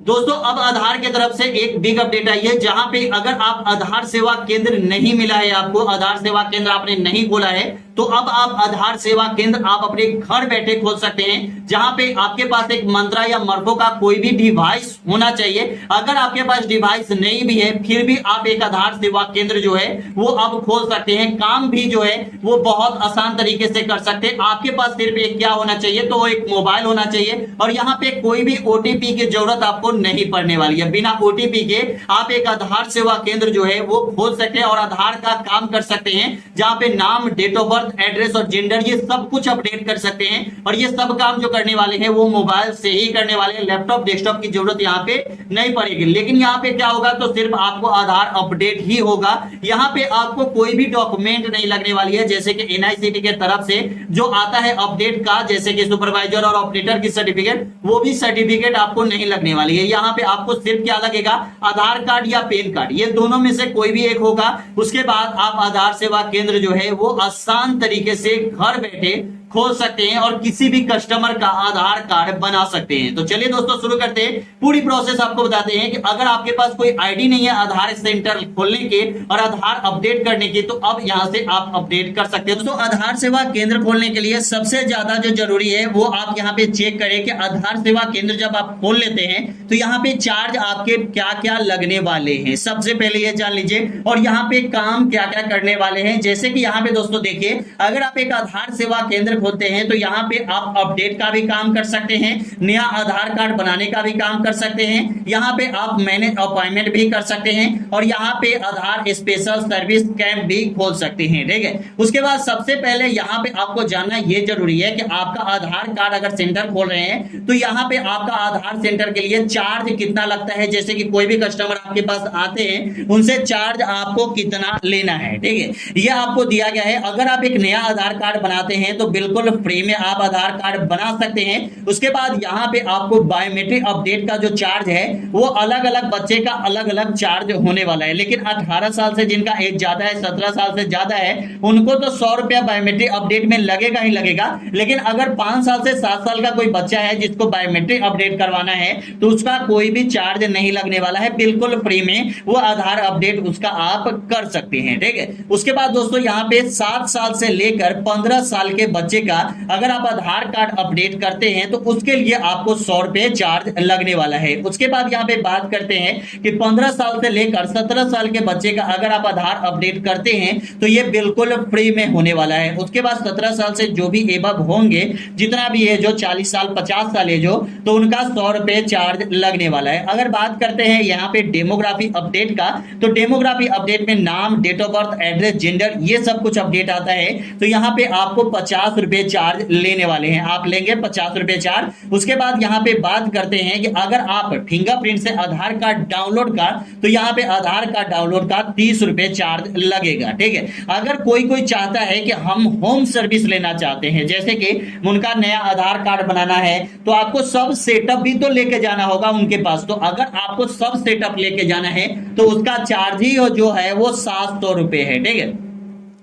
दोस्तों अब आधार की तरफ से एक बिग अपडेट आई है, जहां पे अगर आप आधार सेवा केंद्र नहीं मिला है, आपको आधार सेवा केंद्र आपने नहीं खोला है, तो अब आप आधार सेवा केंद्र आप अपने घर बैठे खोल सकते हैं, जहां पे आपके पास एक मंत्रा या मर्फो का कोई भी डिवाइस होना चाहिए। अगर आपके पास डिवाइस नहीं भी है, फिर भी आप एक आधार सेवा केंद्र जो है वो अब खोल सकते हैं। काम भी जो है वो बहुत आसान तरीके से कर सकते हैं। आपके पास सिर्फ एक क्या होना चाहिए, तो वो एक मोबाइल होना चाहिए, और यहाँ पे कोई भी ओटीपी की जरूरत आपको नहीं पड़ने वाली है। बिना ओटीपी के आप एक आधार सेवा केंद्र जो है वो खोल सकते हैं और आधार का काम कर सकते हैं, जहां पे नाम, डेट ऑफ बर्थ, एड्रेस और जेंडर ये सब कुछ अपडेट कर सकते हैं। और ये सब काम जो करने वाले हैं वो मोबाइल से ही करने वाले हैं। लैपटॉप, डेस्कटॉप की जरूरत यहाँ पे नहीं पड़ेगी। लेकिन यहाँ पे क्या होगा, तो सिर्फ आपको आधार अपडेट ही होगा। यहाँ पे आपको कोई भी डॉक्यूमेंट नहीं लगने वाली है, जैसे कि एनआईसीटी के तरफ से जो आता है अपडेट का, जैसे कि सुपरवाइजर और ऑपरेटर की सर्टिफिकेट, वो भी सर्टिफिकेट आपको नहीं लगने वाली है। यहाँ पे आपको सिर्फ क्या लगेगा, आधार कार्ड या पैन कार्ड, ये दोनों में से कोई भी एक होगा। उसके बाद आप आधार सेवा केंद्र जो है वो आसान तरीके से घर बैठे खोल सकते हैं और किसी भी कस्टमर का आधार कार्ड बना सकते हैं। तो चलिए दोस्तों शुरू करते हैं। पूरी प्रोसेस आपको बताते हैं कि अगर आपके पास कोई आईडी नहीं है आधार सेंटर खोलने के और आधार अपडेट करने की, तो अब यहां से आप अपडेट कर सकते हैं। दोस्तों आधार सेवा केंद्र खोलने के लिए सबसे ज्यादा जो जरूरी है वो आप यहाँ पे चेक करें कि आधार सेवा केंद्र जब आप खोल लेते हैं तो यहाँ पे चार्ज आपके क्या क्या लगने वाले हैं, सबसे पहले ये जान लीजिए। और यहाँ पे काम क्या क्या करने वाले हैं, जैसे कि यहाँ पे दोस्तों देखिए, अगर आप एक आधार सेवा केंद्र होते हैं तो यहाँ पे आप अपडेट का भी काम कर सकते हैं, नया आधार कार्ड बनाने का भी काम कर सकते हैं, यहाँ पे आप मैनेज अपॉइंटमेंट भी कर सकते हैं, और यहाँ पे आधार स्पेशल सर्विस कैंप भी खोल सकते हैं। ठीक है, उसके बाद सबसे पहले यहाँ पे आपको जानना ये जरूरी है कि आपका आधार कार्ड अगर सेंटर खोल रहे हैं तो यहाँ पे आपका आधार सेंटर के लिए चार्ज कितना लगता है। जैसे कि कोई भी कस्टमर आपके पास आते हैं उनसे चार्ज आपको कितना लेना है, ठीक है, ये आपको दिया गया है। अगर आप एक नया आधार कार्ड बनाते हैं तो बिल्कुल फ्री में आप आधार कार्ड बना सकते हैं। उसके बाद यहाँ पे आपको बायोमेट्रिक अपडेट का जो चार्ज है वो अलग अलग बच्चे का अलग अलग चार्ज होने वाला है। लेकिन 18 साल से जिनका एज ज्यादा है, 17 साल से ज्यादा है, उनको तो 100 रुपया बायोमेट्रिक अपडेट में लगेगा ही लगेगा। लेकिन अगर 5 साल से 7 साल का कोई बच्चा है जिसको बायोमेट्रिक अपडेट करवाना है तो उसका कोई भी चार्ज नहीं लगने वाला है, बिल्कुल फ्री में वो आधार अपडेट उसका आप कर सकते हैं। ठीक है, उसके बाद दोस्तों यहाँ पे 7 साल से लेकर 15 साल के बच्चे का अगर आप आधार कार्ड अपडेट करते हैं तो उसके लिए आपको 100 रुपए चार्ज लगने वाला है। उसके बाद यहाँ पे बात करते हैं कि 15 साल से लेकर 17 साल के बच्चे का अगर आप आधार अपडेट करते हैं तो ये बिल्कुल फ्री में होने वाला है। उसके बाद 17 साल से जो भी एबव होंगे, जितना भी है जो 40 साल 50 साल है जो, तो उनका 100 रुपए चार्ज लगने वाला है। अगर बात करते हैं यहाँ पे डेमोग्राफी अपडेट का, तो डेमोग्राफी अपडेट में नाम, date of birth, address, gender ये सब कुछ अपडेट आता है। तो यहाँ पे आपको 50 रुपए चार्ज लेने वाले हैं, आप लेंगे 50 रुपए चार्ज। उसके बाद यहाँ पे बात करते हैं कि अगर आप फिंगरप्रिंट से आधार कार्ड डाउनलोड का, तो यहाँ पे आधार कार्ड डाउनलोड का 30 रुपए चार्ज लगेगा। ठीक है, अगर कोई चाहता है कि हम होम सर्विस लेना चाहते हैं, जैसे कि उनका नया आधार कार्ड बनाना है, तो आपको सब सेटअप भी तो लेके जाना होगा उनके पास। तो अगर आपको सब सेटअप लेके जाना है तो उसका चार्ज ही जो है वो 700 रुपए है। ठीक है,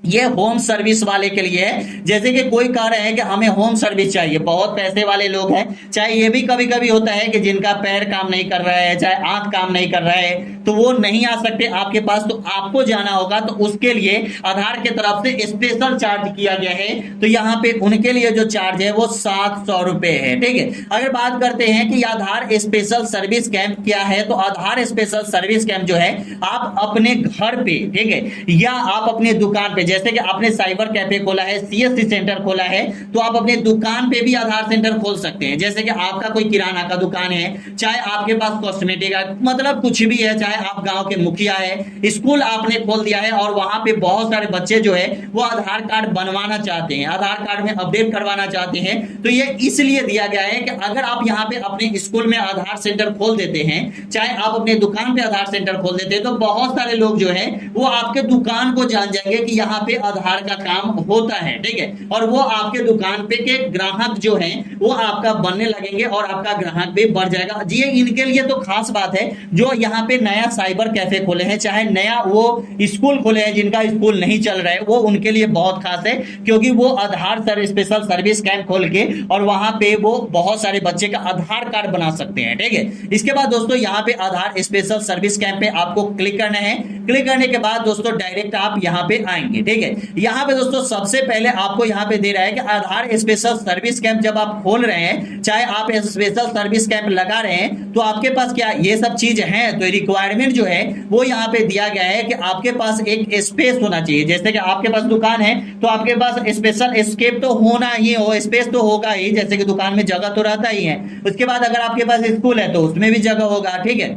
ये होम सर्विस वाले के लिए है। जैसे कि कोई कह रहे हैं कि हमें होम सर्विस चाहिए, बहुत पैसे वाले लोग हैं, चाहे ये भी कभी कभी होता है कि जिनका पैर काम नहीं कर रहा है, चाहे आंख काम नहीं कर रहा है, तो वो नहीं आ सकते आपके पास, तो आपको जाना होगा। तो उसके लिए आधार के तरफ से स्पेशल चार्ज किया गया है। तो यहाँ पे उनके लिए जो चार्ज है वो 700 रुपए है। ठीक है, अगर बात करते हैं कि आधार स्पेशल सर्विस कैंप क्या है, तो आधार स्पेशल सर्विस कैंप जो है आप अपने घर पे, ठीक है, या आप अपने दुकान पे, जैसे कि आपने साइबर कैफे खोला है, सीएससी सेंटर खोला है, तो आप अपने दुकान पे भी आधार सेंटर खोल सकते हैं। जैसे कि आपका कोई किराना का दुकान है, चाहे आपके पास कॉस्मेटिक का, मतलब कुछ भी है, चाहे आप गांव के मुखिया है, स्कूल आपने खोल दिया है और वहां पे बहुत सारे बच्चे जो है वो आधार कार्ड बनवाना चाहते हैं, आधार कार्ड में अपडेट करवाना चाहते हैं, तो ये इसलिए दिया गया है कि अगर आप यहाँ पे अपने स्कूल में आधार सेंटर खोल देते हैं, चाहे आप अपने दुकान पे आधार सेंटर खोल देते हैं, तो बहुत सारे लोग जो है वो आपके दुकान को जान जाएंगे कि यहाँ पे आधार का काम होता है, ठीक है। और वो आपके दुकान पे के ग्राहक जो हैं वो आपका बनने लगेंगे और आपका ग्राहक भी बढ़ जाएगा जी। इनके लिए तो खास बात है जो यहाँ पे नया साइबर कैफे खोले हैं, चाहे नया वो स्कूल खोले हैं, जिनका स्कूल नहीं चल रहा है वो उनके लिए बहुत खास है, क्योंकि वो आधार स्पेशल सर्विस कैंप खोल के और वहां पे वो बहुत सारे बच्चे का आधार कार्ड बना सकते हैं, ठीक है। इसके बाद दोस्तों यहाँ पे आधार स्पेशल सर्विस कैंप पे आपको क्लिक करना है। क्लिक करने के बाद दोस्तों डायरेक्ट आप यहाँ पे आएंगे, ठीक है। यहाँ पे दोस्तों सबसे पहले आपको यहाँ पे दे रहा है कि आधार स्पेशल सर्विस कैंप जब आप खोल रहे हैं, चाहे आप स्पेशल सर्विस कैंप लगा रहे हैं, तो आपके पास क्या ये सब चीज है, तो रिक्वायरमेंट जो है वो यहाँ पे दिया गया है कि आपके पास एक स्पेस होना चाहिए। जैसे कि आपके पास दुकान है तो आपके पास स्पेशल स्केप तो होना ही हो, स्पेस तो होगा ही, जैसे कि दुकान में जगह तो रहता ही है। उसके बाद अगर आपके पास स्कूल है तो उसमें भी जगह होगा, ठीक है।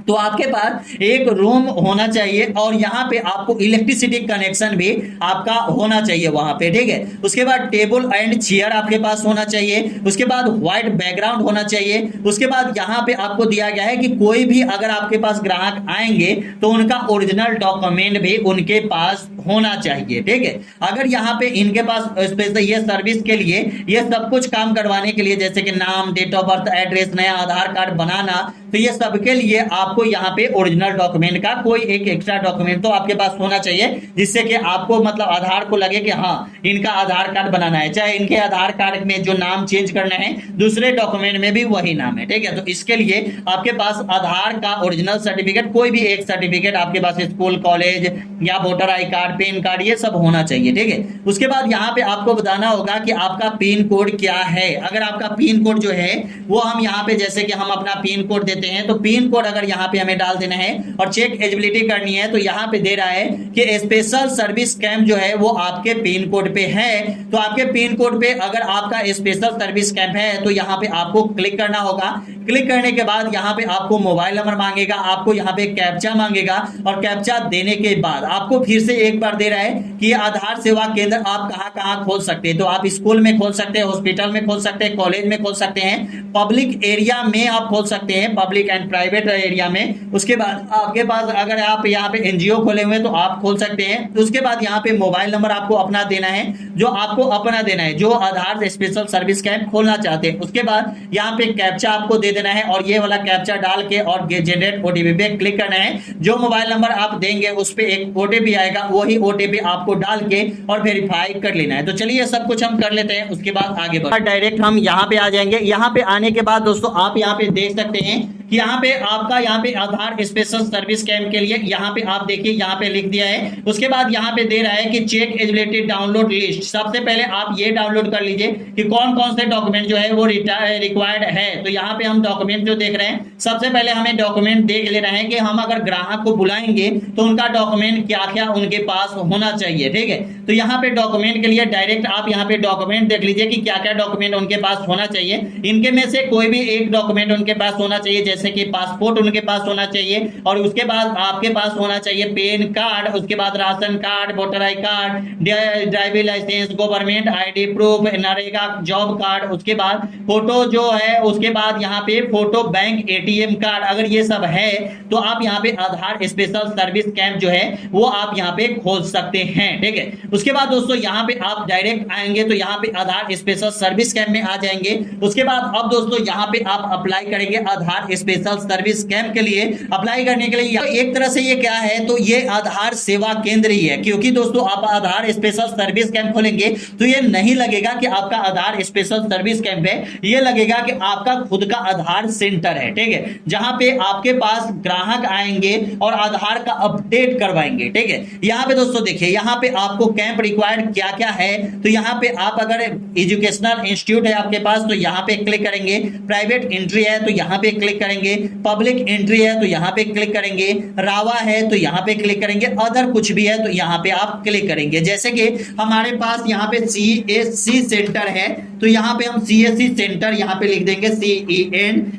तो आपके पास एक रूम होना चाहिए और यहाँ पे आपको इलेक्ट्रिसिटी कनेक्शन भी आपका होना चाहिए वहां पे, ठीक है। उसके बाद टेबल एंड चेयर आपके पास होना चाहिए। उसके बाद व्हाइट बैकग्राउंड होना चाहिए। उसके बाद यहाँ पे आपको दिया गया है कि कोई भी अगर आपके पास ग्राहक आएंगे तो उनका ओरिजिनल डॉक्यूमेंट भी उनके पास होना चाहिए, ठीक है। अगर यहाँ पे इनके पास स्पेशल ये सर्विस के लिए ये सब कुछ काम करवाने के लिए, जैसे कि नाम, डेट ऑफ बर्थ, एड्रेस, नया आधार कार्ड बनाना, तो ये सबके लिए आपको यहाँ पे ओरिजिनल डॉक्यूमेंट का कोई एक एक्स्ट्रा डॉक्यूमेंट तो आपके पास होना चाहिए, जिससे कि आपको मतलब आधार को लगे कि हाँ इनका आधार कार्ड बनाना है। चाहे इनके आधार कार्ड में जो नाम चेंज करना है दूसरे डॉक्यूमेंट में भी वही नाम है, ठीक है। तो इसके लिए आपके पास आधार का ओरिजिनल सर्टिफिकेट, कोई भी एक सर्टिफिकेट आपके पास, स्कूल, कॉलेज या voter I card, pan card, ये सब होना चाहिए, ठीक है। उसके बाद यहाँ पे आपको बताना होगा कि आपका पिन कोड क्या है। अगर आपका पिन कोड जो है वो हम यहाँ पे, जैसे कि हम अपना पिन कोड देते हैं, तो पिन कोड अगर यहाँ पे हमें डाल देना है और चेक एलिजिबिलिटी करनी है, तो यहाँ पे दे रहा है कि स्पेशल सर्विस कैंप जो है वो आपके पिन कोड पे है। तो आपके पिन कोड पे अगर आपका स्पेशल सर्विस कैंप है तो यहाँ पे आपको क्लिक करना होगा। क्लिक करने के बाद यहाँ पे आपको मोबाइल नंबर मांगेगा, आपको यहाँ पे कैप्चा मांगेगा और कैप्चा देने के बाद आपको फिर से एक बार दे रहा है कि आधार सेवा केंद्र आप कहाँ कहाँ खोल सकते हैं। तो आप स्कूल में खोल सकते हैं, हॉस्पिटल में खोल सकते हैं, कॉलेज में खोल सकते हैं, पब्लिक एरिया में आप खोल सकते हैं, पब्लिक एंड प्राइवेट एरिया में। उसके बाद आपके पास अगर आप यहाँ पे एनजीओ खोले हुए तो आप खोल सकते हैं। तो उसके बाद यहाँ पे मोबाइल नंबर आपको अपना देना है, जो आपको अपना देना है, जो आधार स्पेशल सर्विस कैंप खोलना चाहते हैं। उसके बाद यहाँ पे कैप्चा आपको दे देना है और ये वाला कैप्चा डाल के और जनरेट ओटीपी पे क्लिक करना है। जो मोबाइल नंबर आप देंगे उस पे एक ओटीपी आएगा, वही ओटीपी आपको डाल के और वेरीफाई कर लेना है। तो चलिए सब कुछ हम कर लेते हैं, उसके बाद आगे बढ़ डायरेक्ट हम यहाँ पे आ जाएंगे। यहाँ पे आने के बाद दोस्तों आप यहाँ पे देख सकते हैं कि यहाँ पे आपका यहाँ पे आधार स्पेशल सर्विस कैंप के लिए यहाँ पे आप देखिए यहाँ पे लिख दिया है। उसके बाद यहाँ पे दे रहा है कि चेक एलिजिबिलिटी डाउनलोड लिस्ट। सबसे पहले आप ये डाउनलोड कर लीजिए कि कौन कौन से डॉक्यूमेंट जो है वो रिक्वायर्ड है। तो यहाँ पे हम डॉक्यूमेंट जो देख रहे हैं, सबसे पहले हमें डॉक्यूमेंट देख ले रहे हैं कि हम अगर ग्राहक को बुलाएंगे तो उनका डॉक्यूमेंट क्या क्या उनके पास होना चाहिए, ठीक है। तो यहाँ पे डॉक्यूमेंट के लिए डायरेक्ट आप यहाँ पे डॉक्यूमेंट देख लीजिए कि क्या क्या डॉक्यूमेंट उनके पास होना चाहिए। इनके में से कोई भी एक डॉक्यूमेंट उनके पास होना चाहिए, जैसे कि पासपोर्ट उनके पास होना चाहिए और उसके बाद आपके पास होना चाहिए पैन कार्ड, उसके बाद ration card, voter I card, driving licence, government ID proof, NREGA job card, उसके बाद फोटो जो है, उसके बाद यहाँ पे फोटो बैंक एटीएम कार्ड। अगर ये सब है तो आप यहाँ पे आधार स्पेशल सर्विस कैंप जो है वो आप यहाँ पे खोल सकते हैं, ठीक है। उसके बाद दोस्तों यहाँ पे आप डायरेक्ट आएंगे तो यहाँ पे आधार स्पेशल सर्विस कैंप में आ जाएंगे। उसके बाद अब दोस्तों यहाँ पे आप अप्लाई करेंगे आधार स्पेशल सर्विस कैंप के लिए। अप्लाई करने के लिए एक तरह से ये क्या है, तो ये आधार सेवा केंद्र ही है, क्योंकि दोस्तों आप आधार स्पेशल सर्विस कैंप खोलेंगे तो ये नहीं लगेगा कि आपका आधार स्पेशल सर्विस कैंप है, ये लगेगा कि आपका खुद का आधार सेंटर है, ठीक है, जहां पे आपके पास ग्राहक आएंगे और आधार का अपडेट करवाएंगे, ठीक है। यहाँ पे दोस्तों देखिए यहाँ पे आपको कैंप रिक्वायर्ड क्या क्या है। तो यहाँ पे आप अगर एजुकेशनल इंस्टीट्यूट है आपके पास तो यहाँ पे क्लिक करेंगे, प्राइवेट एंट्री है तो यहाँ पे क्लिक करेंगे, पब्लिक एंट्री है तो यहाँ पे क्लिक करेंगे, रावा है तो यहाँ पे क्लिक करेंगे, अदर कुछ भी है तो यहाँ पे आप क्लिक करेंगे। जैसे कि हमारे पास यहाँ पे CSC सेंटर है तो यहाँ पे हम CSC सेंटर यहाँ पे लिख देंगे, CENTRE।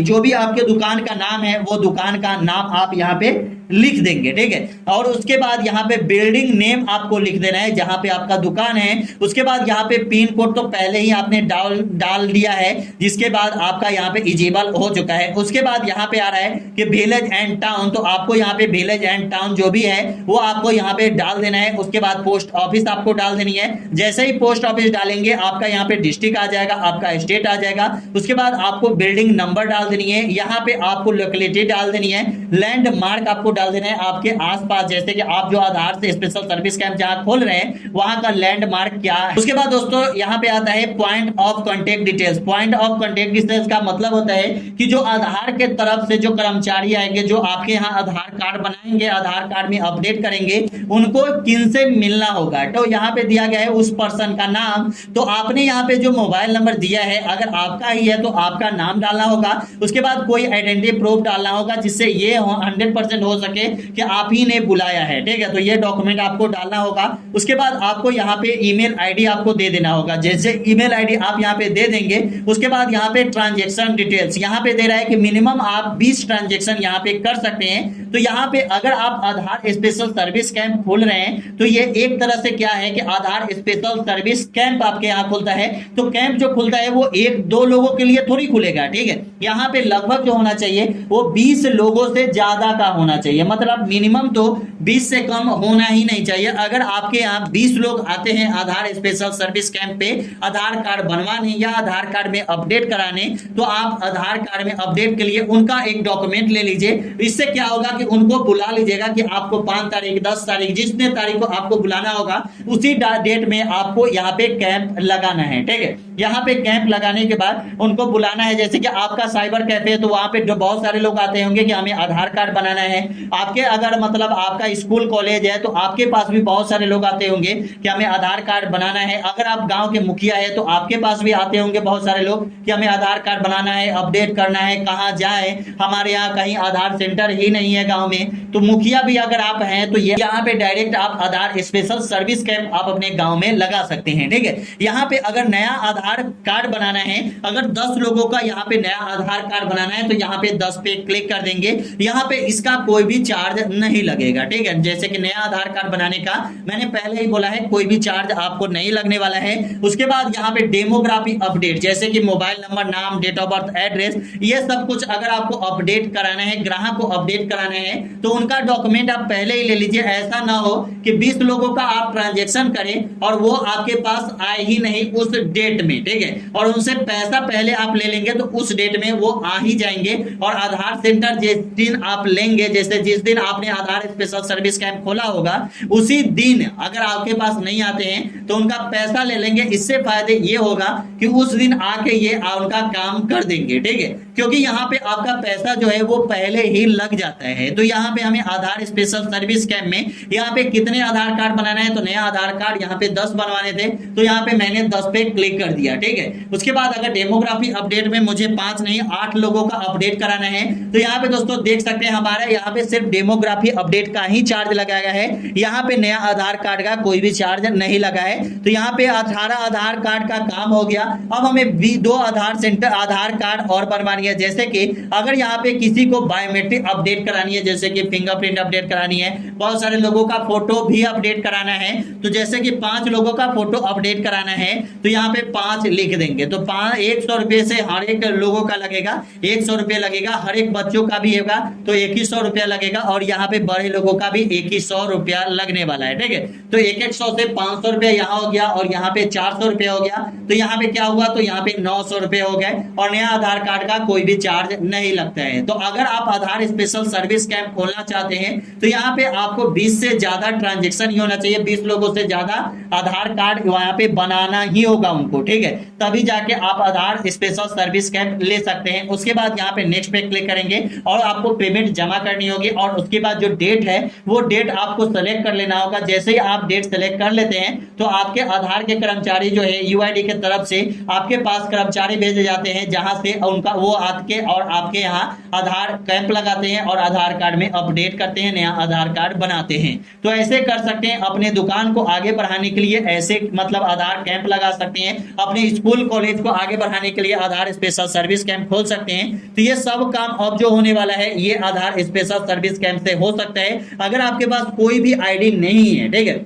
जो भी आपके दुकान का नाम है वो दुकान का नाम आप यहाँ पे लिख देंगे, ठीक है। और उसके बाद यहाँ पे बिल्डिंग नेम आपको लिख देना है जहां पे आपका दुकान है। उसके बाद यहाँ पे पिन कोड तो पहले ही आपने डाल दिया है, जिसके बाद आपका यहाँ पे इजिबल हो चुका है। उसके बाद यहाँ पे आ रहा है कि विलेज एंड टाउन, तो आपको यहाँ पे विलेज एंड टाउन जो भी है वो आपको यहाँ पे डाल देना है। उसके बाद पोस्ट ऑफिस आपको डाल देनी है। जैसे ही पोस्ट ऑफिस डालेंगे आपका यहाँ पे डिस्ट्रिक्ट आ जाएगा, आपका स्टेट आ जाएगा। उसके बाद आपको बिल्डिंग नंबर डाल देनी है, यहाँ पे आपको लोकेलिटी डाल देनी है, लैंडमार्क आपको डाल देना है आपके आसपास, जैसे कि आप जो आधार से स्पेशल सर्विस कैंप जहां खोल रहे हैं वहां का लैंडमार्क क्या है। उसके बाद दोस्तों यहाँ पे आता है point of contact details. Point of contact details का मतलब होता है कि जो आधार के तरफ से जो कर्मचारी आएंगे, जो आपके यहाँ आधार कार्ड बनाएंगे, आधार कार्ड में अपडेट करेंगे, उनको किनसे मिलना होगा। तो यहाँ पे दिया गया है उस पर्सन का नाम। तो आपने यहाँ पे जो मोबाइल नंबर दिया है अगर आपका ही है तो आपका नाम डालना होगा। उसके बाद कोई आइडेंटिटी प्रूफ डालना होगा जिससे ये 100% हो सके कि आप ही ने बुलाया है, ठीक है। तो ये डॉक्यूमेंट आपको डालना होगा। उसके बाद आपको यहाँ पे ईमेल आईडी आपको दे देना होगा। जैसे ईमेल आईडी आप यहाँ पे दे देंगे, उसके बाद यहाँ पे ट्रांजैक्शन डिटेल्स यहाँ पे दे रहा है कि मिनिमम आप 20 ट्रांजैक्शन यहाँ पे कर सकते हैं। तो यहाँ पे अगर आप आधार स्पेशल सर्विस कैंप खोल रहे हैं तो ये एक तरह से क्या है कि आधार स्पेशल सर्विस कैंप आपके यहाँ खुलता है। तो कैंप जो खुलता है वो 1-2 लोगों के लिए थोड़ी खुलेगा, ठीक है। यहाँ पे लगभग जो होना चाहिए वो 20 लोगों से ज्यादा का होना चाहिए, मतलब मिनिमम तो 20 से कम होना ही नहीं चाहिए। अगर आपके यहाँ 20 लोग आते हैं आधार स्पेशल सर्विस कैंप पे आधार कार्ड बनवाने या आधार कार्ड में अपडेट कराने, तो आप आधार कार्ड में अपडेट के लिए उनका एक डॉक्यूमेंट ले लीजिए। इससे क्या होगा कि उनको बुला लीजिएगा कि आपको 5 तारीख 10 तारीख जितने तारीख को आपको बुलाना होगा उसी डेट में आपको यहाँ पे कैंप लगाना है, ठीक है। यहाँ पे कैंप लगाने के बाद उनको बुलाना है। जैसे कि आपका साइबर कैफे है तो वहां पे बहुत सारे लोग आते होंगे कि हमें आधार कार्ड बनाना है। आपके अगर मतलब आपका स्कूल कॉलेज है तो आपके पास भी बहुत सारे लोग आते होंगे कि हमें आधार कार्ड बनाना है। अगर आप गांव के मुखिया है तो आपके पास भी आते होंगे बहुत सारे लोग कि हमें आधार कार्ड बनाना है, अपडेट करना है, कहाँ जाए, हमारे यहाँ कहीं आधार सेंटर ही नहीं है गाँव में। तो मुखिया भी अगर आप हैं तो यहाँ पे डायरेक्ट आप आधार स्पेशल सर्विस कैंप आप अपने गाँव में लगा सकते हैं, ठीक है। यहाँ पे अगर नया आधार कार्ड बनाना है, अगर 10 लोगों का यहाँ पे नया आधार कार्ड बनाना है तो यहाँ पे 10 पे क्लिक कर देंगे। यहाँ पे इसका कोई भी चार्ज नहीं लगेगा, ठीक है। जैसे कि नया आधार कार्ड बनाने का मैंने पहले ही बोला है कोई भी चार्ज आपको नहीं लगने वाला है। उसके बाद यहाँ पे डेमोग्राफी अपडेट, जैसे कि मोबाइल नंबर, नाम, डेट ऑफ बर्थ, एड्रेस, ये सब कुछ अगर आपको अपडेट कराना है, ग्राहक को अपडेट कराना है तो उनका डॉक्यूमेंट आप पहले ही ले लीजिए। ऐसा ना हो कि 20 लोगों का आप ट्रांजेक्शन करें और वो आपके पास आए ही नहीं उस डेट में, ठीक है। और उनसे पैसा पहले आप ले लेंगे तो उस डेट में वो आ ही जाएंगे। और आधार सेंटर जिस दिन आप लेंगे, जैसे जिस दिन आपने आधार स्पेशल सर्विस कैंप खोला होगा उसी दिन अगर आपके पास नहीं आते हैं तो उनका पैसा ले लेंगे। इससे फायदे ये होगा कि उस दिन आके ये उनका काम कर देंगे, ठीक है। क्योंकि यहाँ पे आपका पैसा जो है वो पहले ही लग जाता है। तो यहाँ पे हमें आधार स्पेशल सर्विस कैंप में यहाँ पे कितने आधार कार्ड बनाना है, तो नया आधार कार्ड यहाँ पे 10 बनवाने थे तो यहाँ पे मैंने 10 पे क्लिक कर दिया, ठीक है। उसके बाद अगर डेमोग्राफी अपडेट में मुझे 5 नहीं 8 लोगों का अपडेट कराना है तो यहाँ पे दोस्तों देख सकते हैं हमारा यहाँ पे सिर्फ डेमोग्राफी अपडेट का ही चार्ज लगाया है। यहाँ पे नया आधार कार्ड का कोई भी चार्ज नहीं लगा है। तो यहाँ पे 18 आधार कार्ड का काम हो गया। अब हमें 2 आधार कार्ड और बनवानी है। जैसे कि अगर यहाँ पे किसी को बायोमेट्रिक अपडेट करानी है, जैसे कि फिंगरप्रिंट अपडेट करानी है, बहुत सारे लोगों का फोटो भी अपडेट कराना है। तो जैसे कि 5 लोगों का फोटो अपडेट कराना है तो यहाँ पे 5 लिख देंगे। तो 100 रुपए से हर एक लोगों का लगेगा, 100 रुपए लगेगा। हर एक बच्चों का भी होगा तो 2100 रुपया लगेगा। और यहाँ पे बड़े लोगों का भी 2100 रुपया लगने वाला है, ठीक है। तो 100 से 500 रुपया यहाँ हो गया और यहाँ पे 400 रुपया हो गया। तो यहाँ पे क्या हुआ, तो यहाँ पे 900 रुपये हो गए। और नया आधार कार्ड का कोई भी चार्ज नहीं लगता है। तो अगर आप आधार स्पेशल सर्विस कैंप खोलना चाहते हैं तो यहाँ पे आपको 20 से ज्यादा ट्रांजेक्शन ही होना चाहिए। 20 लोगों से ज्यादा आधार कार्ड वहां पे बनाना ही होगा उनको, ठीक है। तभी जाके आप आधार स्पेशल सर्विस कैंप ले सकते हैं। उसके बाद यहाँ पे नेक्स्ट पे क्लिक करेंगे और आपको पेमेंट जमा करनी होगी। और उसके बाद जो डेट है वो डेट आपको सेलेक्ट कर लेना होगा। जैसे ही आप डेट सेलेक्ट कर लेते हैं तो आपके आधार के कर्मचारी जो है यूआईडी के तरफ से आपके पास कर्मचारी भेजे जाते हैं, जहां से उनका वो आके और आपके यहाँ आधार कैंप लगाते हैं और आधार कार्ड में अपडेट करते हैं, नया आधार कार्ड बनाते हैं। तो ऐसे कर सकते हैं। अपने दुकान को आगे बढ़ाने के लिए ऐसे मतलब आधार कैंप लगा सकते हैं। अपने स्कूल कॉलेज को आगे बढ़ाने के लिए आधार स्पेशल सर्विस कैंप खोल सकते हैं। तो ये सब काम अब जो होने वाला है ये आधार स्पेशल सर्विस सर्विस कैंप से हो सकता है। अगर आपके पास कोई भी आईडी नहीं है, ठीक है,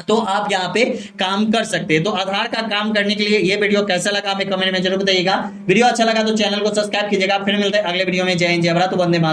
तो आप यहाँ पे काम कर सकते हैं। तो आधार का काम करने के लिए ये वीडियो कैसा लगा हमें कमेंट में जरूर बताइएगा। वीडियो अच्छा लगा तो चैनल को सब्सक्राइब कीजिएगा। फिर मिलते हैं अगले वीडियो में। जय हिंद, जय भारत, वंदे मातरम।